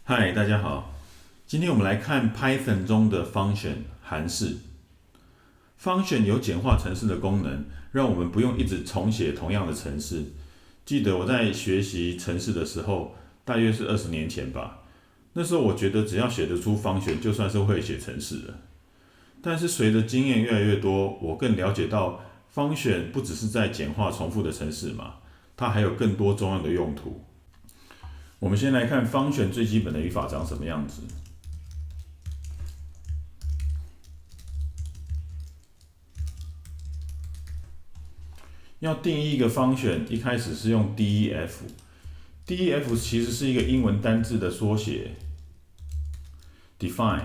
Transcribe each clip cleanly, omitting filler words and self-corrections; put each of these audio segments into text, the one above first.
嗨，大家好。今天我们来看 Python 中的 function 函式。function 有简化程式的功能，让我们不用一直重写同样的程式。记得我在学习程式的时候，大约是20年前吧。那时候我觉得只要写得出 function，就算是会写程式了。但是随着经验越来越多，我更了解到 function 不只是在简化重复的程式嘛，它还有更多重要的用途。我们先来看 function 最基本的语法长什么样子。要定义一个 function， 一开始是用 def。def 其实是一个英文单字的缩写 define，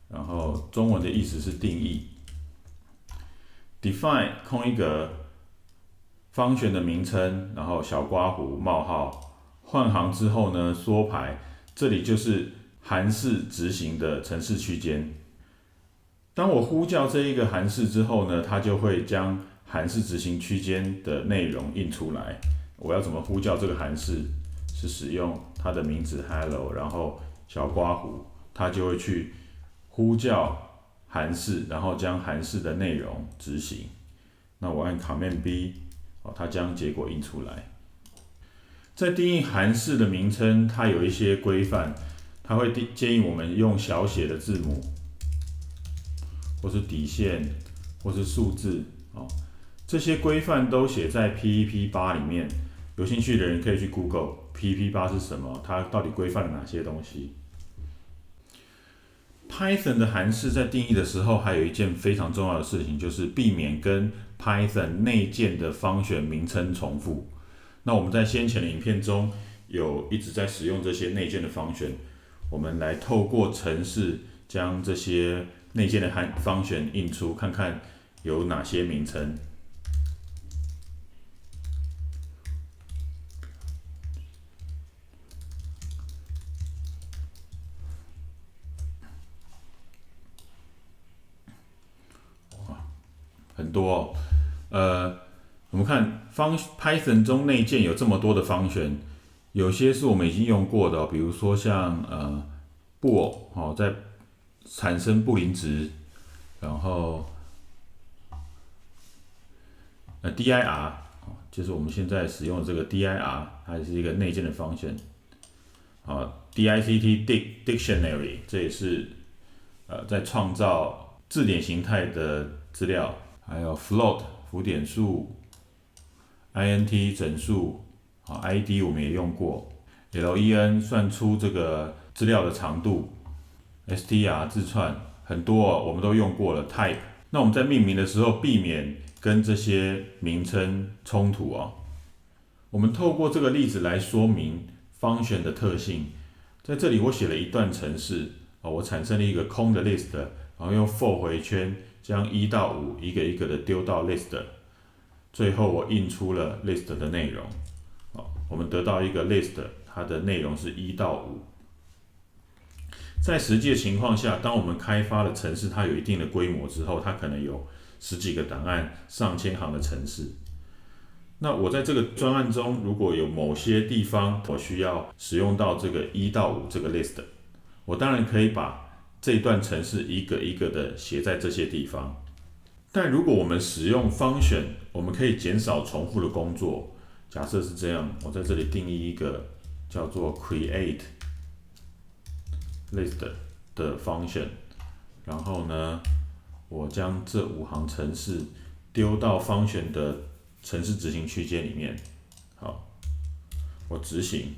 然后中文的意思是定义。define 空一格 function 的名称，然后小括弧冒号，换行之后呢缩排，这里就是函式执行的程式区间。当我呼叫这一个函式之后呢，它就会将函式执行区间的内容印出来。我要怎么呼叫这个函式？是使用它的名字 hello， 然后小括弧，它就会去呼叫函式，然后将函式的内容执行。那我按 Command B， 它将结果印出来。在定义函式的名称，它有一些规范，它会建议我们用小写的字母，或是底线，或是数字。这些规范都写在 PEP8 里面，有兴趣的人可以去 Google PEP8 是什么，它到底规范了哪些东西。Python 的函式在定义的时候，还有一件非常重要的事情，就是避免跟 Python 内建的function名称重复。那我们在先前的影片中有一直在使用这些内建的function，我们来透过程式将这些内建的function印出，看看有哪些名称。很多我们看Python 中内建有这么多的 function， 有些是我们已经用过的比如说像bool，在产生布林值，然后dir，就是我们现在使用的这个 dir， 它也是一个内建的 function。dict dictionary， 这也是在创造字典形态的资料。还有 float 浮点数 ，int 整数，id 我们也用过 ，len 算出这个资料的长度 ，str 字串很多我们都用过了 type。那我们在命名的时候避免跟这些名称冲突我们透过这个例子来说明 function 的特性。在这里我写了一段程式我产生了一个空的 list， 然后用 for 回圈。将1到5一个一个的丢到 list， 最后我印出了 list 的内容。我们得到一个 list， 它的内容是1到5。在实际的情况下，当我们开发了程式，它有一定的规模之后，它可能有10几个档案、上千行的程式。那我在这个专案中，如果有某些地方我需要使用到这个1到5这个 list， 我当然可以把这一段程式一个一个的写在这些地方，但如果我们使用 function， 我们可以减少重复的工作。假设是这样，我在这里定义一个叫做 create list 的 function， 然后呢，我将这5行程式丢到 function 的程式执行区间里面。好，我执行。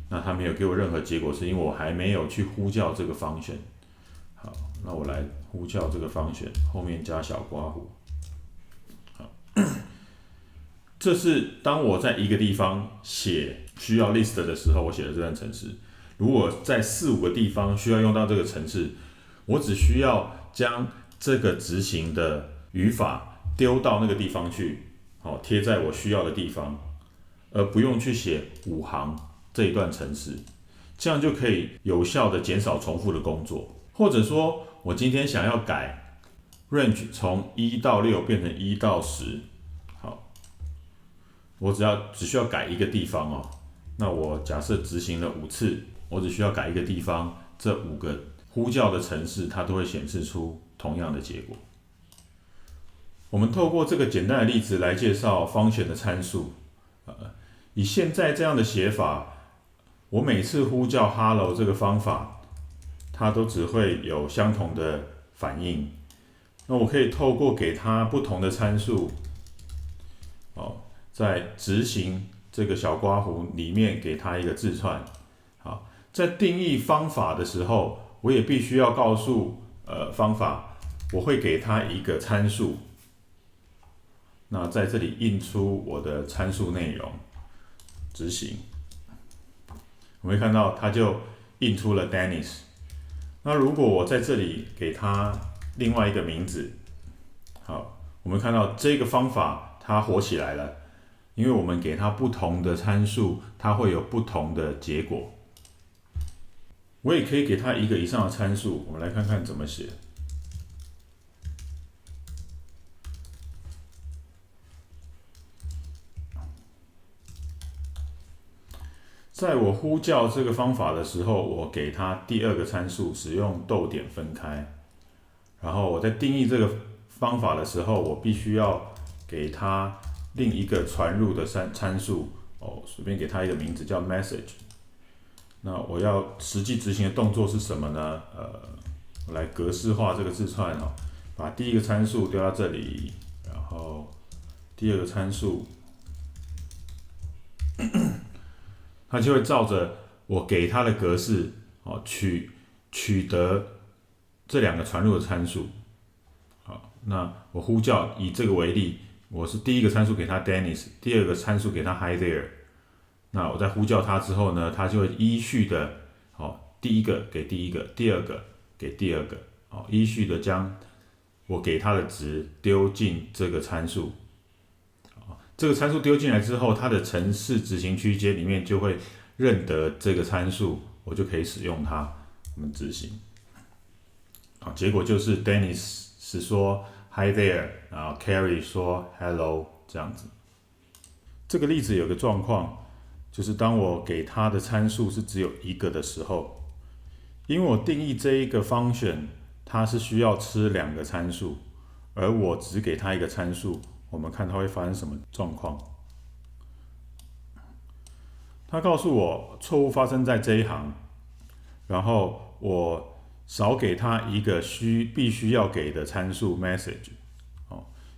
那它没有给我任何结果，是因为我还没有去呼叫这个 function。好，那我来呼叫这个 function， 后面加小括弧。好，这是当我在一个地方写需要 list 的时候，我写的这段程式。如果在4、5个地方需要用到这个程式，我只需要将这个执行的语法丢到那个地方去，贴在我需要的地方，而不用去写5行。这一段程式，这样就可以有效的减少重复的工作。或者说，我今天想要改 range 从1到6变成1到10，好，我只需要改一个地方那我假设执行了5次，我只需要改一个地方，这5个呼叫的程式它都会显示出同样的结果。我们透过这个简单的例子来介绍function的参数。以现在这样的写法，我每次呼叫 hello 这个方法，它都只会有相同的反应。那我可以透过给它不同的参数，在执行这个小刮胡里面给它一个字串。好，在定义方法的时候，我也必须要告诉方法，我会给它一个参数。那在这里印出我的参数内容，执行，我们会看到它就印出了 Dennis。那如果我在这里给它另外一个名字，好，我们看到这个方法它活起来了，因为我们给它不同的参数，它会有不同的结果。我也可以给它1个以上的参数，我们来看看怎么写。在我呼叫这个方法的时候，我给它第2个参数，使用逗点分开。然后我在定义这个方法的时候，我必须要给它另一个传入的参数，随便给它一个名字叫 message。那我要实际执行的动作是什么呢？我来格式化这个字串，把第1个参数丢到这里，然后第2个参数。它就会照着我给它的格式取得这2个传入的参数。好，那我呼叫以这个为例，我是第1个参数给它 Dennis， 第2个参数给它 Hi there。那我在呼叫它之后呢，它就会依序的，第1个给第1个，第2个给第2个，依序的将我给它的值丢进这个参数。这个参数丢进来之后，它的程式执行区间里面就会认得这个参数，我就可以使用它。我们执行，结果就是 Dennis 是说 Hi there， 然后 Carrie 说 Hello 这样子。这个例子有个状况，就是当我给它的参数是只有1个的时候，因为我定义这一个 function， 它是需要吃2个参数，而我只给它1个参数。我们看它会发生什么状况。它告诉我错误发生在这一行，然后我少给它一个必须要给的参数 message，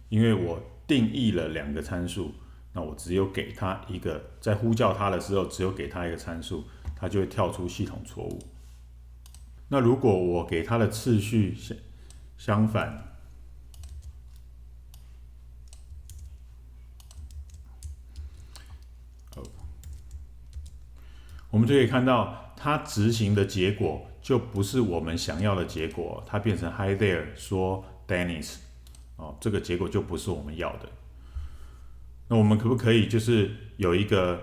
因为我定义了2个参数，那我只有给它一个，在呼叫它的时候只有给它一个参数，它就会跳出系统错误。那如果我给它的次序相反，我们就可以看到，它执行的结果就不是我们想要的结果，它变成 Hi there 说 Dennis， 这个结果就不是我们要的。那我们可不可以就是有一个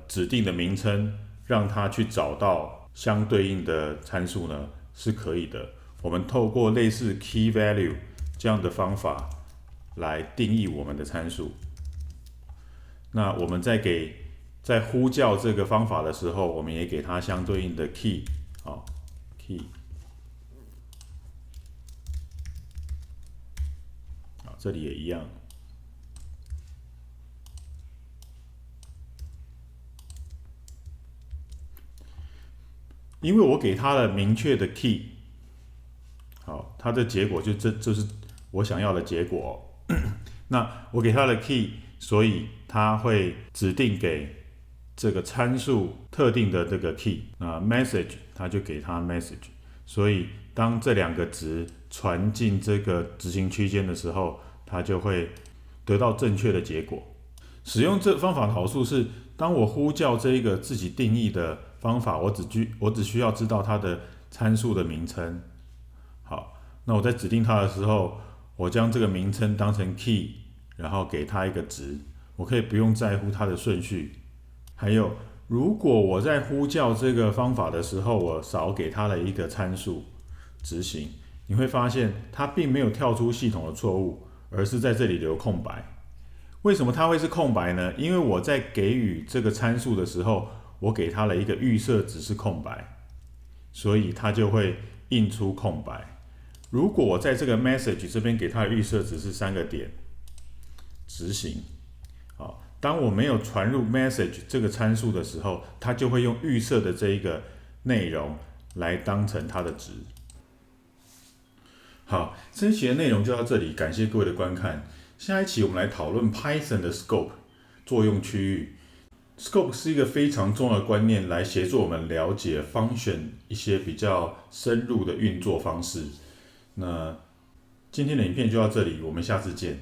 指定的名称，让它去找到相对应的参数呢？是可以的。我们透过类似 key value 这样的方法来定义我们的参数。那我们在呼叫这个方法的时候，我们也给它相对应的 key， key， 这里也一样。因为我给它了明确的 key， 好，它的结果就是我想要的结果。那我给它的 key， 所以它会指定给这个参数特定的这个 key， 那 message 它就给它 message， 所以当这2个值传进这个执行区间的时候，它就会得到正确的结果。使用这方法的好处是，当我呼叫这一个自己定义的方法，我只需要知道它的参数的名称。好，那我在指定它的时候，我将这个名称当成 key， 然后给它一个值，我可以不用在乎它的顺序。还有，如果我在呼叫这个方法的时候，我少给它了一个参数执行，你会发现它并没有跳出系统的错误，而是在这里留空白。为什么它会是空白呢？因为我在给予这个参数的时候，我给它了一个预设值是空白，所以它就会印出空白。如果我在这个 message 这边给它的预设值是3个点，执行。好，当我没有传入 message 这个参数的时候，它就会用预设的这一个内容来当成它的值。好，这一期的内容就到这里，感谢各位的观看。下一期我们来讨论 Python 的 scope 作用区域。Scope 是一个非常重要的观念，来协助我们了解 function 一些比较深入的运作方式。那今天的影片就到这里，我们下次见。